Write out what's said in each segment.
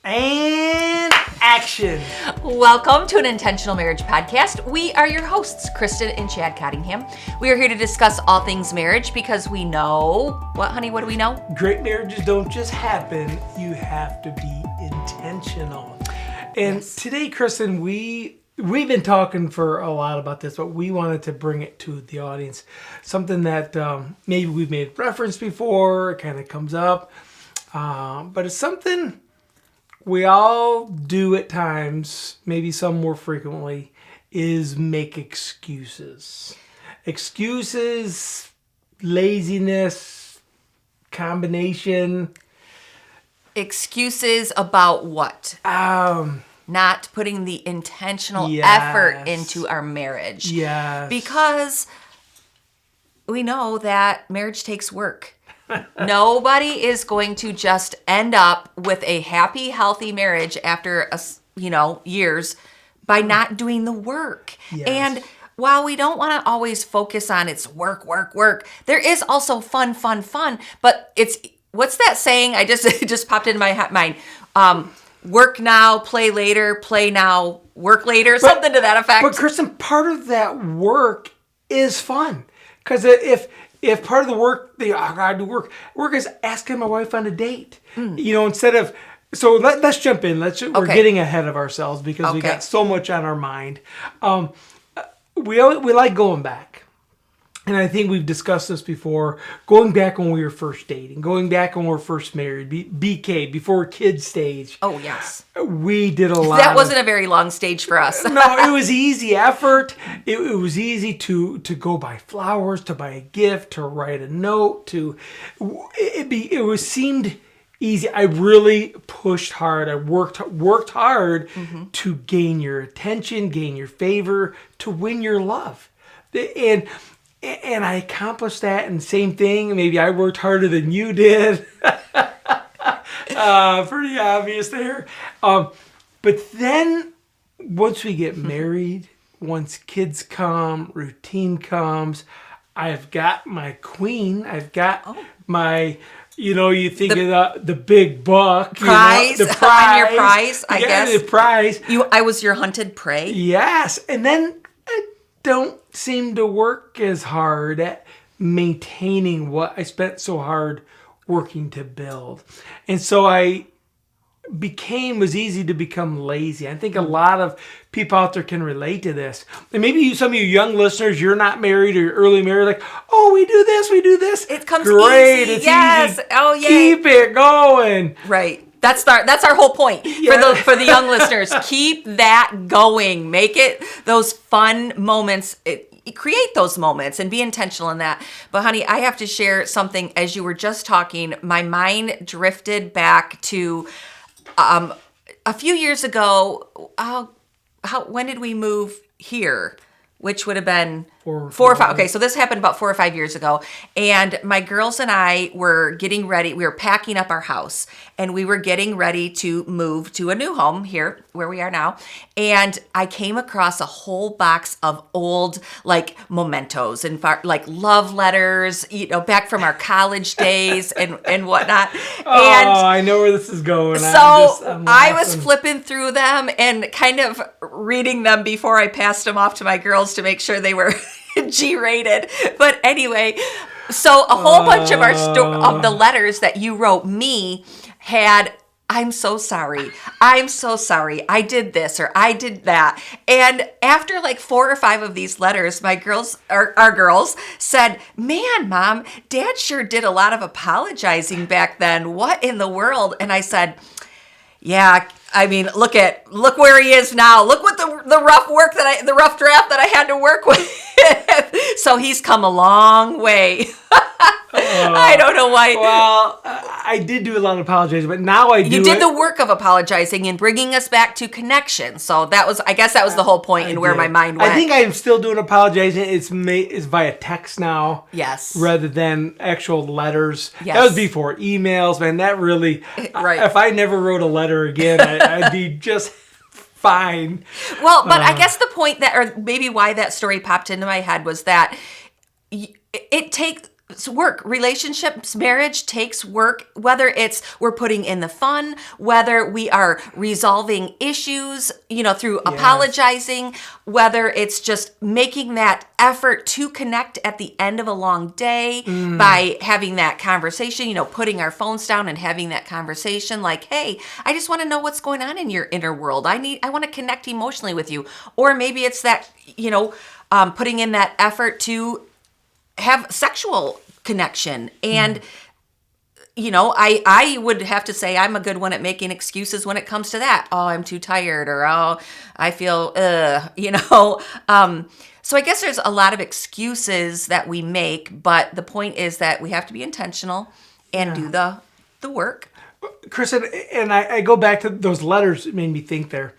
And action. Welcome to an Intentional Marriage Podcast. We are your hosts, Kristen and Chad Cottingham. We are here to discuss all things marriage because we know, what honey, what do we know? Great marriages don't just happen, you have to be intentional. And Today, Kristen, we've been talking for a lot about this, but we wanted to bring it to the audience. Something that maybe we've made reference before, it kind of comes up, but it's something we all do at times, maybe some more frequently, is make excuses. Excuses, laziness, combination. Excuses about what? Not putting the intentional effort into our marriage. Yes. Because we know that marriage takes work. Nobody is going to just end up with a happy, healthy marriage after years by not doing the work. Yes. And while we don't want to always focus on it's work, there is also fun. But it's what's that saying? It just popped into my mind. Work now, play later. Play now, work later. Something to that effect. But Kristen, part of that work is fun, because if part of the work, I gotta do work is asking my wife on a date. Instead of, so let's jump in. We're getting ahead of ourselves because we got so much on our mind. We like going back. And I think we've discussed this before, going back when we were first dating, going back when we were first married, BK, before kid stage. Oh, yes. We did a lot. That wasn't a very long stage for us. No, it was easy effort. It was easy to go buy flowers, to buy a gift, to write a note, seemed easy. I really pushed hard. I worked hard to gain your attention, gain your favor, to win your love. And I accomplished that, and same thing. Maybe I worked harder than you did. Pretty obvious there. But then once we get married, once kids come, routine comes, I've got my queen. I've got my, you think of the big buck. Prize. The prize. On your prize, I guess. The prize. I was your hunted prey. Yes. And then I don't seem to work as hard at maintaining what I spent so hard working to build. And so was easy to become lazy. I think a lot of people out there can relate to this. And maybe some of you young listeners, you're not married or you're early married, like, oh, we do this. It comes great. Easy. It's yes. easy. Oh, yeah. Keep it going. Right. That's our whole point for the young listeners. Keep that going. Make it those fun moments. Create those moments and be intentional in that. But honey, I have to share something. As you were just talking, my mind drifted back to a few years ago. When did we move here? Which would have been 4 or 5. Okay, so this happened about 4 or 5 years ago. And my girls and I were getting ready. We were packing up our house. And we were getting ready to move to a new home here, where we are now. And I came across a whole box of old, mementos and, love letters, back from our college days and whatnot. I know where this is going. So I was flipping through them and kind of reading them before I passed them off to my girls to make sure they were G-rated. But anyway, so a whole bunch of of the letters that you wrote me had, I'm so sorry. I did this or I did that. And after 4 or 5 of these letters, our girls said, man, Mom, Dad sure did a lot of apologizing back then. What in the world? And I said, yeah, I mean, look where he is now. Look what the rough draft that I had to work with. So he's come a long way. I don't know why. Well, I did do a lot of apologizing, but now I do. You did the work of apologizing and bringing us back to connection. So I guess that was the whole point and where my mind went. I think I'm still doing apologizing. It's via text now. Yes. Rather than actual letters. Yes. That was before emails, man. That really, right. If I never wrote a letter again, I'd be just fine. Well, but I guess the point or maybe why that story popped into my head was that it takes It's work. Relationships, marriage takes work, whether it's we're putting in the fun, whether we are resolving issues, through apologizing, whether it's just making that effort to connect at the end of a long day by having that conversation, putting our phones down and having that conversation like, hey, I just want to know what's going on in your inner world. I want to connect emotionally with you. Or maybe it's that, putting in that effort to have sexual connection. And, I would have to say I'm a good one at making excuses when it comes to that. Oh, I'm too tired, or, oh, I feel, so I guess there's a lot of excuses that we make, but the point is that we have to be intentional and do the work. Kristen, and I go back to those letters that made me think there.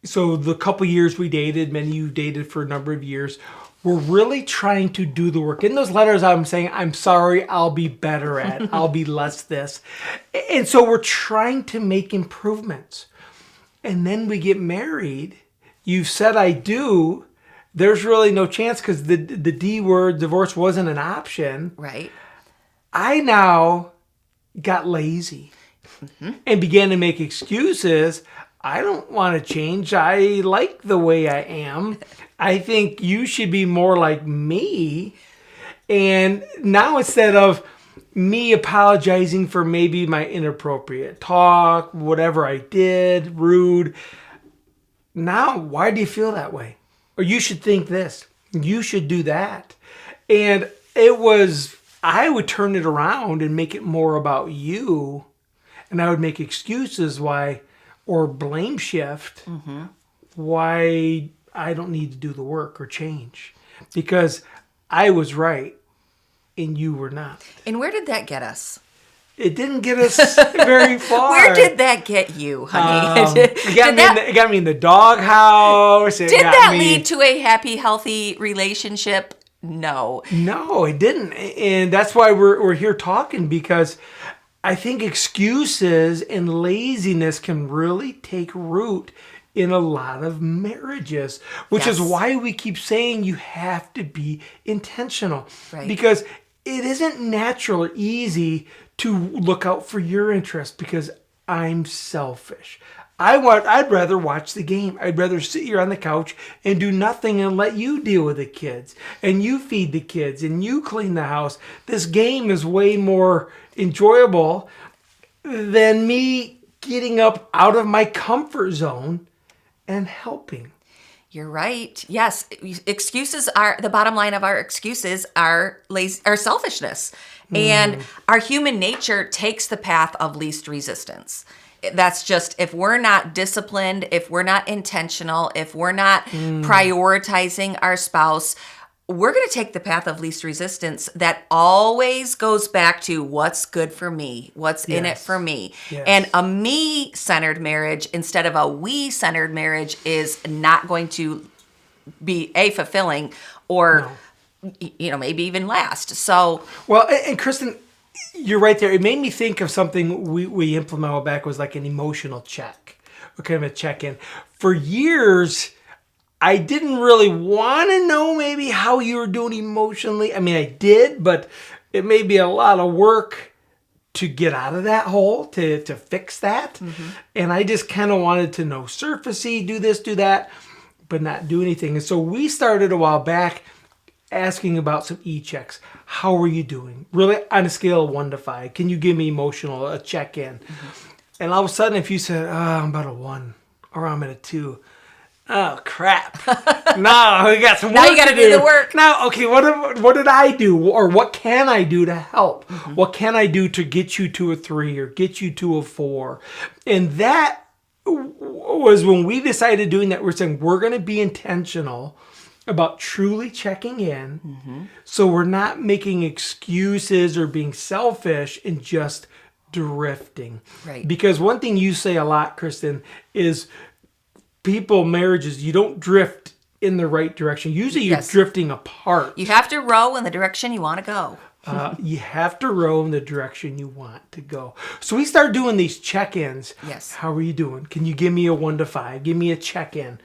So the couple years we dated, many of you dated for a number of years, we're really trying to do the work. In those letters, I'm saying, I'm sorry, I'll be better at, I'll be less this. And so we're trying to make improvements. And then we get married. You've said I do. There's really no chance because the D word, divorce, wasn't an option. Right. I now got lazy and began to make excuses. I don't want to change. I like the way I am. I think you should be more like me. And now instead of me apologizing for maybe my inappropriate talk, whatever I did, rude, now why do you feel that way? Or you should think this. You should do that. And I would turn it around and make it more about you. And I would make excuses why, or blame shift, why I don't need to do the work or change. Because I was right and you were not. And where did that get us? It didn't get us very far. Where did that get you, honey? It got me in the doghouse. Did that lead to a happy, healthy relationship? No. No, it didn't. And that's why we're here talking, because I think excuses and laziness can really take root in a lot of marriages, which is why we keep saying you have to be intentional. Right. Because it isn't natural or easy to look out for your interest, because I'm selfish. I'd rather watch the game. I'd rather sit here on the couch and do nothing and let you deal with the kids and you feed the kids and you clean the house. This game is way more enjoyable than me getting up out of my comfort zone and helping. You're right. Yes, excuses are the bottom line of our excuses are selfishness. And our human nature takes the path of least resistance. That's just, if we're not disciplined, if we're not intentional, if we're not prioritizing our spouse, we're going to take the path of least resistance that always goes back to what's good for me, what's in it for me. Yes. And a me-centered marriage instead of a we-centered marriage is not going to be fulfilling or maybe even last. So, well, and Kristen, you're right there. It made me think of something we implemented a while back, was like an emotional check, or kind of a check-in. For years, I didn't really want to know maybe how you were doing emotionally. I mean, I did, but it may be a lot of work to get out of that hole, to fix that. And I just kind of wanted to know surfacey, do this, do that, but not do anything. And so we started a while back asking about some e-checks. How are you doing? Really, on a scale of 1 to 5, can you give me a check-in? And all of a sudden, if you said, I'm about a 1, or I'm at a 2, oh, crap. No, we got some work to do. Now you got to do the work. Now, okay, what did I do? Or what can I do to help? What can I do to get you to a 3 or get you to a 4? And that was when we decided doing that. We're saying we're going to be intentional about truly checking in, so we're not making excuses or being selfish and just drifting. Right. Because one thing you say a lot, Kristen, is marriages, you don't drift in the right direction. Usually you're drifting apart. You have to row in the direction you want to go. You have to row in the direction you want to go. So we start doing these check-ins. Yes. How are you doing? Can you give me a 1 to 5? Give me a check-in.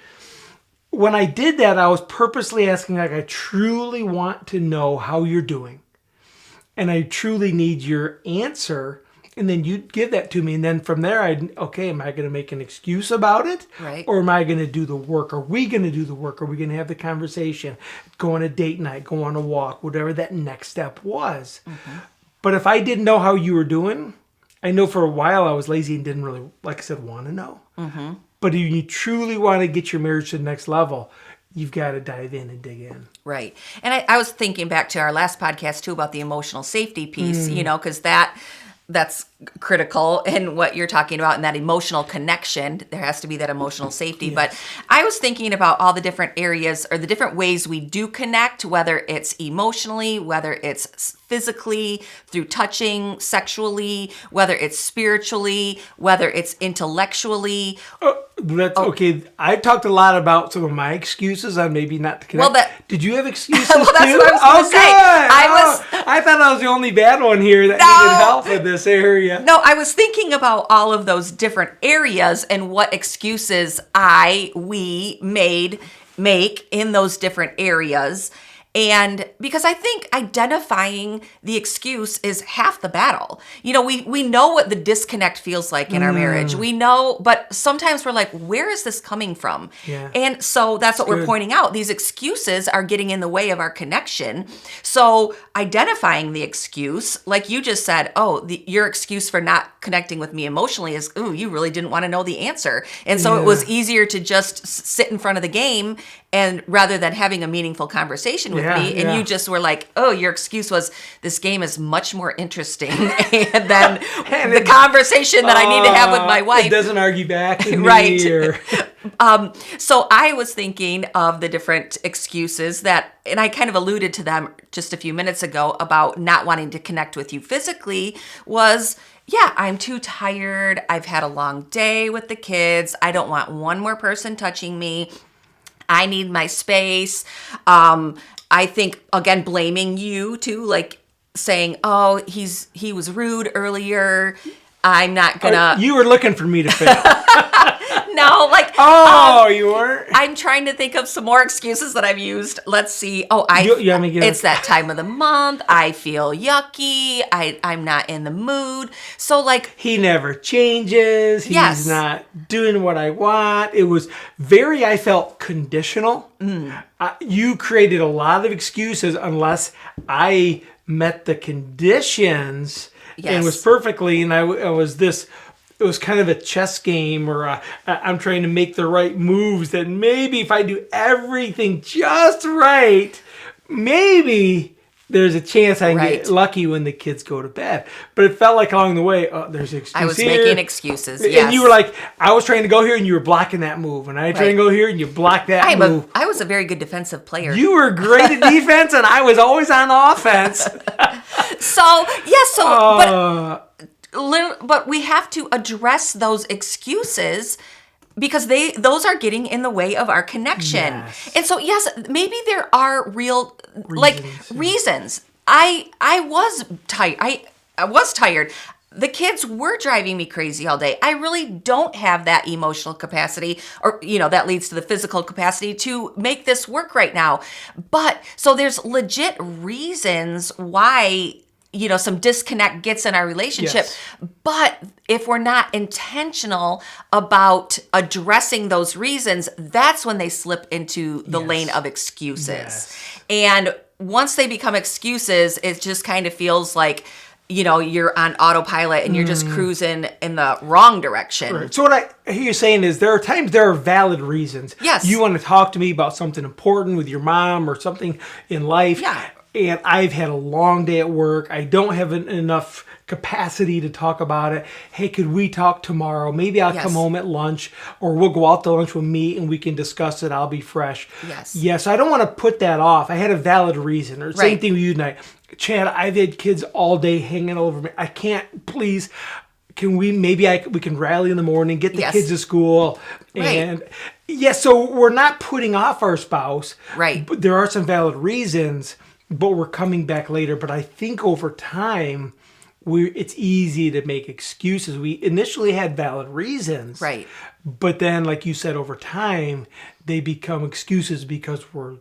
When I did that, I was purposely asking, like, I truly want to know how you're doing. and I truly need your answer. And then you give that to me. And then from there, am I going to make an excuse about it? Right. Or am I going to do the work? Are we going to do the work? Are we going to have the conversation? Go on a date night, go on a walk, whatever that next step was. Mm-hmm. But if I didn't know how you were doing, I know for a while I was lazy and didn't really, like I said, want to know. Mm-hmm. But if you truly want to get your marriage to the next level, you've got to dive in and dig in. Right. And I was thinking back to our last podcast too about the emotional safety piece, because that's critical in what you're talking about, and that emotional connection. There has to be that emotional safety. Yes. But I was thinking about all the different areas or the different ways we do connect, whether it's emotionally, whether it's physically, through touching, sexually, whether it's spiritually, whether it's intellectually. Okay. I talked a lot about some of my excuses on maybe not to connect. Well, did you have excuses well, that's too? what I was going to say. I thought I was the only bad one here that needed help in this area. No, I was thinking about all of those different areas and what excuses we make in those different areas. And because I think identifying the excuse is half the battle. We know what the disconnect feels like in our marriage. We know, but sometimes we're like, where is this coming from? Yeah. And so that's what we're pointing out. These excuses are getting in the way of our connection. So identifying the excuse, like you just said, your excuse for not connecting with me emotionally is, you really didn't want to know the answer. And so it was easier to just sit in front of the game and rather than having a meaningful conversation with me, and you just were like, your excuse was, this game is much more interesting than the conversation that I need to have with my wife. It doesn't argue back with me. Right. So I was thinking of the different excuses and I kind of alluded to them just a few minutes ago about not wanting to connect with you physically was, I'm too tired. I've had a long day with the kids. I don't want one more person touching me. I need my space. I think, again, blaming you too, like saying, he was rude earlier. I'm not gonna. You were looking for me to fail. No, like. You weren't? I'm trying to think of some more excuses that I've used. Let's see. It's that time of the month. I feel yucky. I'm not in the mood. So like. He never changes. He's not doing what I want. It was I felt conditional. You created a lot of excuses unless I met the conditions. Yes. And it was perfectly, and it was kind of a chess game, or I'm trying to make the right moves that maybe if I do everything just right, maybe there's a chance I can get lucky when the kids go to bed. But it felt like along the way, there's an excuse I was here. making excuses, And yes. you were like, I was trying to go here and you were blocking that move. And I tried to go here and you blocked that move. I was a very good defensive player. You were great at defense and I was always on offense. But we have to address those excuses because those are getting in the way of our connection. Yes. And so, yes, maybe there are real reasons. I was tired. I was tired. The kids were driving me crazy all day. I really don't have that emotional capacity, or, that leads to the physical capacity to make this work right now. But so there's legit reasons why some disconnect gets in our relationship. Yes. But if we're not intentional about addressing those reasons, that's when they slip into the lane of excuses. Yes. And once they become excuses, it just kind of feels like, you're on autopilot and you're just cruising in the wrong direction. Right. So what I hear you saying is there are valid reasons. Yes. You want to talk to me about something important with your mom or something in life. Yeah. And I've had a long day at work. I don't have enough capacity to talk about it. Hey, could we talk tomorrow? Maybe I'll come home at lunch, or we'll go out to lunch with me and we can discuss it. I'll be fresh. Yes. Yes, I don't want to put that off. I had a valid reason. Or same thing with you tonight. Chad, I've had kids all day hanging over me. I can't, please. Can we, we can rally in the morning, get the kids to school. And so we're not putting off our spouse. Right. But there are some valid reasons, but we're coming back later. But I think over time, it's easy to make excuses. We initially had valid reasons. Right. But then, like you said, over time, they become excuses because we're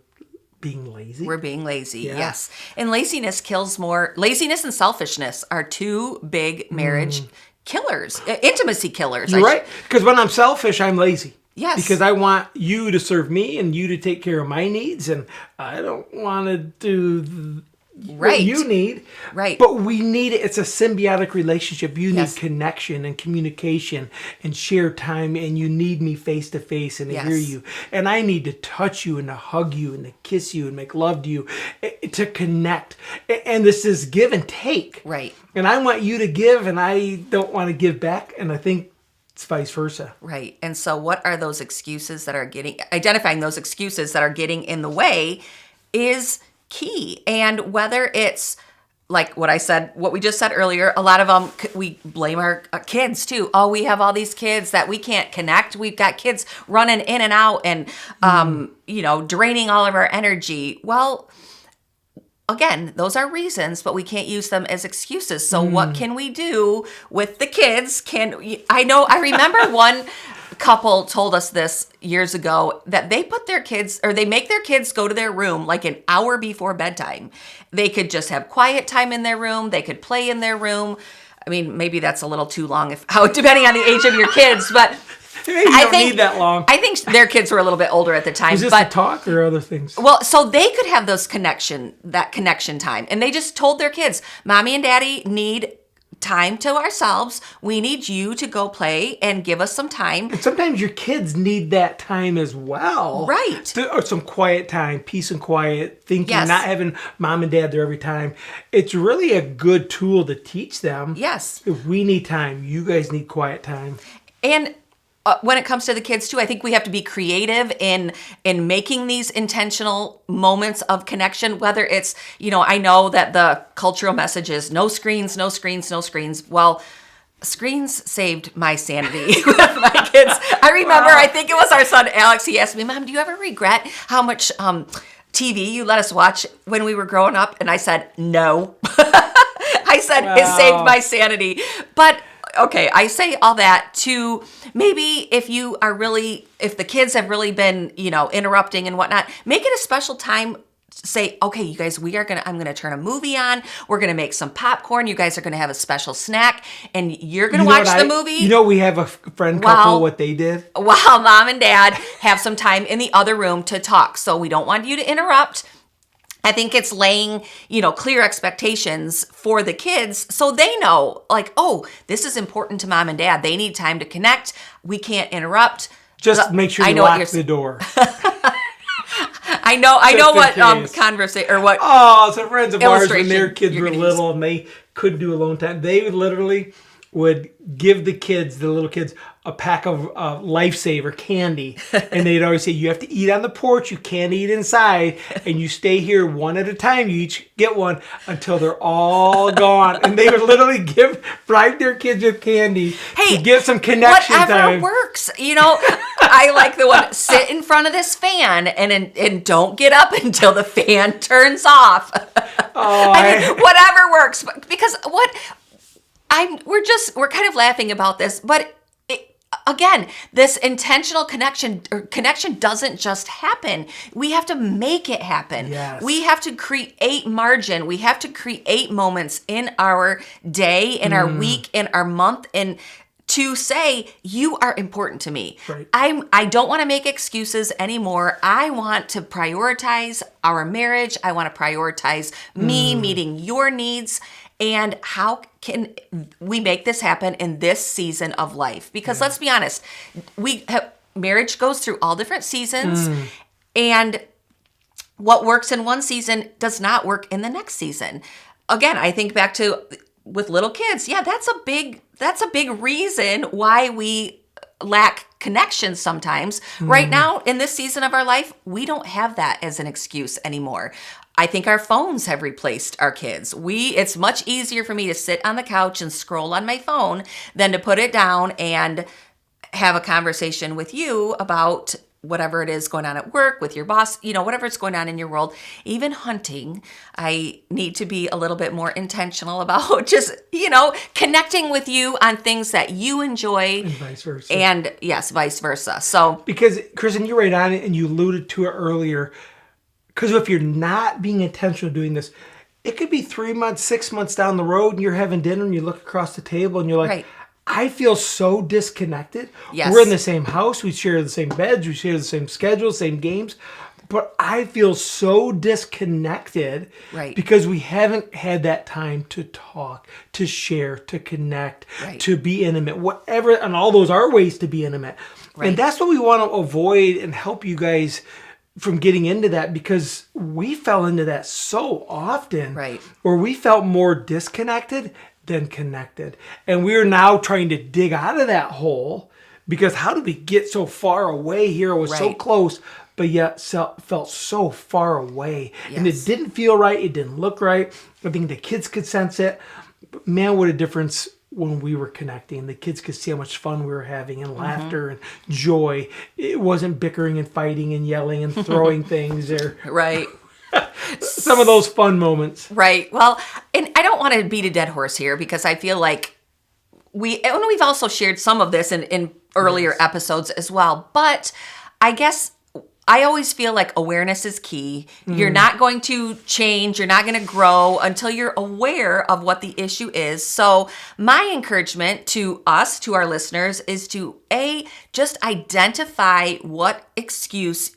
being lazy. We're being lazy, yes. And laziness kills more. Laziness and selfishness are two big marriage killers, intimacy killers. You're right. Because when I'm selfish, I'm lazy. Yes. Because I want you to serve me and you to take care of my needs, and I don't want to do what you need. Right. But we need it. It's a symbiotic relationship. You need Yes. connection and communication and shared time, and you need me face to face and to hear you. And I need to touch you and to hug you and to kiss you and make love to you, to connect. And this is give and take. Right. And I want you to give, and I don't want to give back. And I think it's vice versa. Right. And so what are those excuses that are identifying those excuses that are getting in the way is key. And whether it's like what we just said earlier, a lot of them, we blame our kids too. Oh, we have all these kids that we can't connect. We've got kids running in and out and, draining all of our energy. Well, again, those are reasons, but we can't use them as excuses. So what can we do with the kids? I remember one couple told us this years ago that they make their kids go to their room like an hour before bedtime. They could just have quiet time in their room. They could play in their room. I mean, maybe that's a little too long depending on the age of your kids, but You don't need that long. I think their kids were a little bit older at the time. Is this to talk or other things? Well, so they could have that connection time. And they just told their kids, Mommy and Daddy need time to ourselves. We need you to go play and give us some time. And sometimes your kids need that time as well. Right. Or some quiet time, peace and quiet, thinking, not having mom and dad there every time. It's really a good tool to teach them. Yes. If we need time, you guys need quiet time. And when it comes to the kids too, I think we have to be creative in making these intentional moments of connection, whether it's, I know that the cultural message is no screens, no screens, no screens. Well, screens saved my sanity with my kids. I remember, I think it was our son, Alex, he asked me, Mom, do you ever regret how much TV you let us watch when we were growing up? And I said, no. I said, It saved my sanity. But okay, I say all that to maybe if the kids have really been, interrupting and whatnot, make it a special time. Say, okay, you guys, I'm going to turn a movie on. We're going to make some popcorn. You guys are going to have a special snack and you're going to watch the movie. We have a friend couple, what they did. While Mom and Dad have some time in the other room to talk. So we don't want you to interrupt. I think it's laying, clear expectations for the kids so they know, like, oh, this is important to Mom and Dad. They need time to connect. We can't interrupt. Just make sure you lock the door. I know what conversation or what. Oh, some friends of ours when their kids were little and they couldn't do alone time, they would literally give the little kids, a pack of Lifesaver candy. And they'd always say, you have to eat on the porch, you can't eat inside, and you stay here one at a time. You each get one until they're all gone. And they would literally bribe their kids with candy to get some connection whatever time. Works. I like the one, sit in front of this fan and don't get up until the fan turns off. Whatever works. Because we're kind of laughing about this, but again, this intentional connection doesn't just happen. We have to make it happen. Yes. We have to create margin. We have to create moments in our day, in our week, in our month, and to say, you are important to me. Right. I don't want to make excuses anymore. I want to prioritize our marriage. I want to prioritize me meeting your needs. And how can we make this happen in this season of life? Because let's be honest, marriage goes through all different seasons, and what works in one season does not work in the next season. Again, I think back to with little kids. Yeah, that's a big reason why we lack connection sometimes. Right now, in this season of our life, we don't have that as an excuse anymore. I think our phones have replaced our kids. It's much easier for me to sit on the couch and scroll on my phone than to put it down and have a conversation with you about whatever it is going on at work, with your boss, whatever's going on in your world. Even hunting, I need to be a little bit more intentional about just, connecting with you on things that you enjoy. And vice versa. And yes, vice versa. So, because Kristen, you're right on it, and you alluded to it earlier. Because if you're not being intentional doing this, it could be 3 months, 6 months down the road, and you're having dinner, and you look across the table, and you're like, Right. I feel so disconnected. Yes. We're in the same house. We share the same beds. We share the same schedule, same games. But I feel so disconnected Right. because we haven't had that time to talk, to share, to connect, Right. to be intimate, whatever. And all those are ways to be intimate. Right. And that's what we want to avoid and help you guys from getting into that, because we fell into that so often. Right. Where we felt more disconnected than connected. And we are now trying to dig out of that hole, because how did we get so far away here? It was so Right. close, but yet felt so far away. And it Yes. didn't feel right. It didn't look right. I think the kids could sense it. But man, what a difference when we were connecting. The kids could see how much fun we were having, and laughter and joy. It wasn't bickering and fighting and yelling and throwing things, or Right. some of those fun moments. Right. Well, and I don't want to beat a dead horse here, because I feel like we've also shared some of this in earlier episodes as well. But I guess I always feel like awareness is key. You're not going to change, you're not going to grow until you're aware of what the issue is. So my encouragement to us, to our listeners, is to just identify what excuses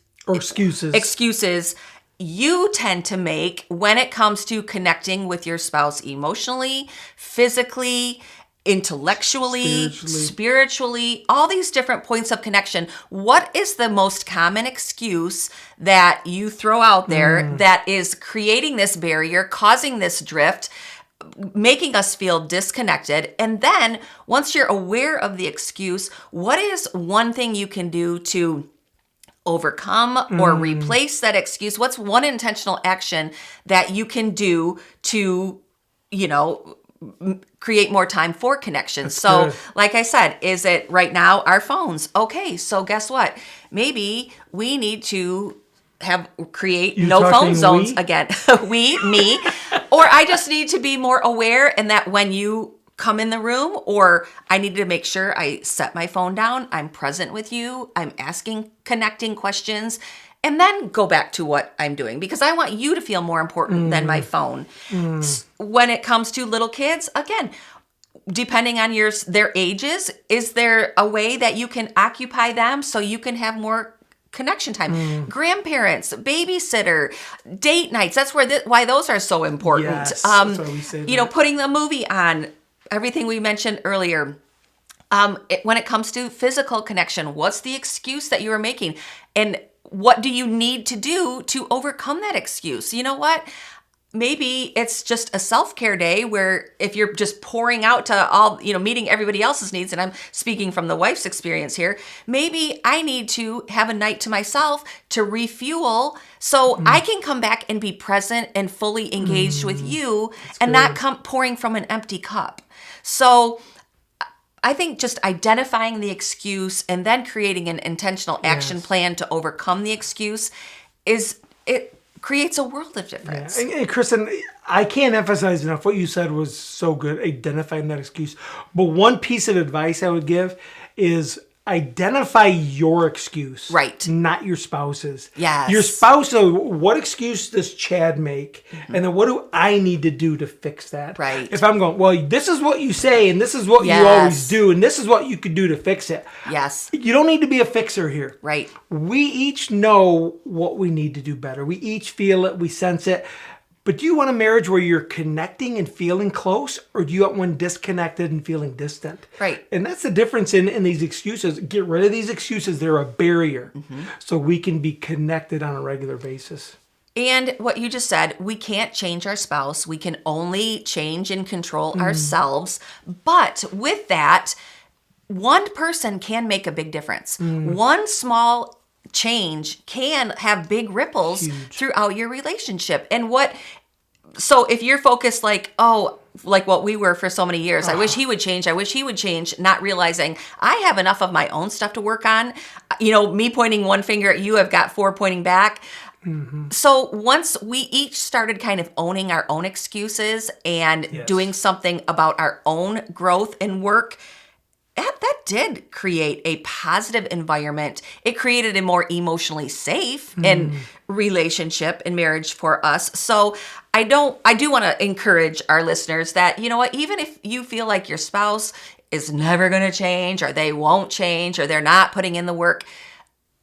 you tend to make when it comes to connecting with your spouse emotionally, physically, intellectually, spiritually, all these different points of connection. What is the most common excuse that you throw out there that is creating this barrier, causing this drift, making us feel disconnected? And then once you're aware of the excuse, what is one thing you can do to overcome or replace that excuse? What's one intentional action that you can do to, create more time for connections? So good. like I said, is it right now our phones? Okay, so guess what? Maybe we need to create no phone zones again. Me, or I just need to be more aware, and that when you come in the room, or I need to make sure I set my phone down, I'm present with you, I'm asking connecting questions, and then go back to what I'm doing, because I want you to feel more important than my phone. When it comes to little kids, again, depending on their ages, is there a way that you can occupy them so you can have more connection time? Grandparents, babysitter, date nights. That's why those are so important. Yes, that's why we say that. Putting the movie on, everything we mentioned earlier. When it comes to physical connection, what's the excuse that you are making? And what do you need to do to overcome that excuse? You know what? Maybe it's just a self-care day where if you're just pouring out to all, meeting everybody else's needs, and I'm speaking from the wife's experience here, maybe I need to have a night to myself to refuel so I can come back and be present and fully engaged with you, and not come pouring from an empty cup. So I think just identifying the excuse and then creating an intentional action plan to overcome the excuse it creates a world of difference. Yeah. And Kristen, I can't emphasize enough what you said was so good, identifying that excuse. But one piece of advice I would give is identify your excuse. Right. Not your spouse's. Yes. Your spouse, what excuse does Chad make? And then what do I need to do to fix that? Right. If I'm going, well, this is what you say, and this is what you always do, and this is what you could do to fix it. Yes. You don't need to be a fixer here. Right. We each know what we need to do better. We each feel it. We sense it. But do you want a marriage where you're connecting and feeling close, or do you want one disconnected and feeling distant? Right. And that's the difference in these excuses. Get rid of these excuses. They're a barrier. So we can be connected on a regular basis. And what you just said, we can't change our spouse. We can only change and control ourselves. But with that, one person can make a big difference. One small change can have big ripples throughout your relationship. And so if you're focused like what we were for so many years, I wish he would change, not realizing I have enough of my own stuff to work on. Me pointing one finger at you, I've got 4 pointing back. So once we each started kind of owning our own excuses and doing something about our own growth and work, that did create a positive environment. It created a more emotionally safe and relationship and marriage for us. So I do want to encourage our listeners that, you know what, even if you feel like your spouse is never going to change, or they won't change, or they're not putting in the work,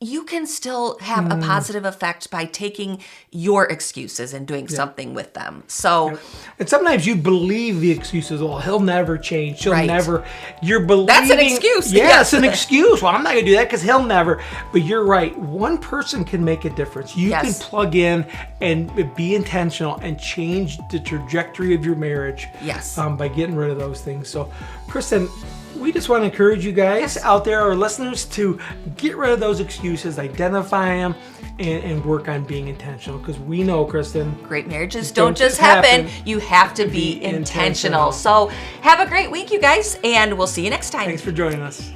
you can still have a positive effect by taking your excuses and doing something with them. So, and sometimes you believe the excuses. Well, he'll never change. She'll Right. never. You're believing. That's an excuse. Yeah, Yes. it's an excuse. Well, I'm not going to do that because he'll never. But you're right. One person can make a difference. You can plug in and be intentional and change the trajectory of your marriage. Yes. By getting rid of those things. So, Kristen, we just want to encourage you guys out there, our listeners, to get rid of those excuses, identify them, and work on being intentional. Because we know, Kristen, great marriages don't just happen. You have to be intentional. So have a great week, you guys, and we'll see you next time. Thanks for joining us.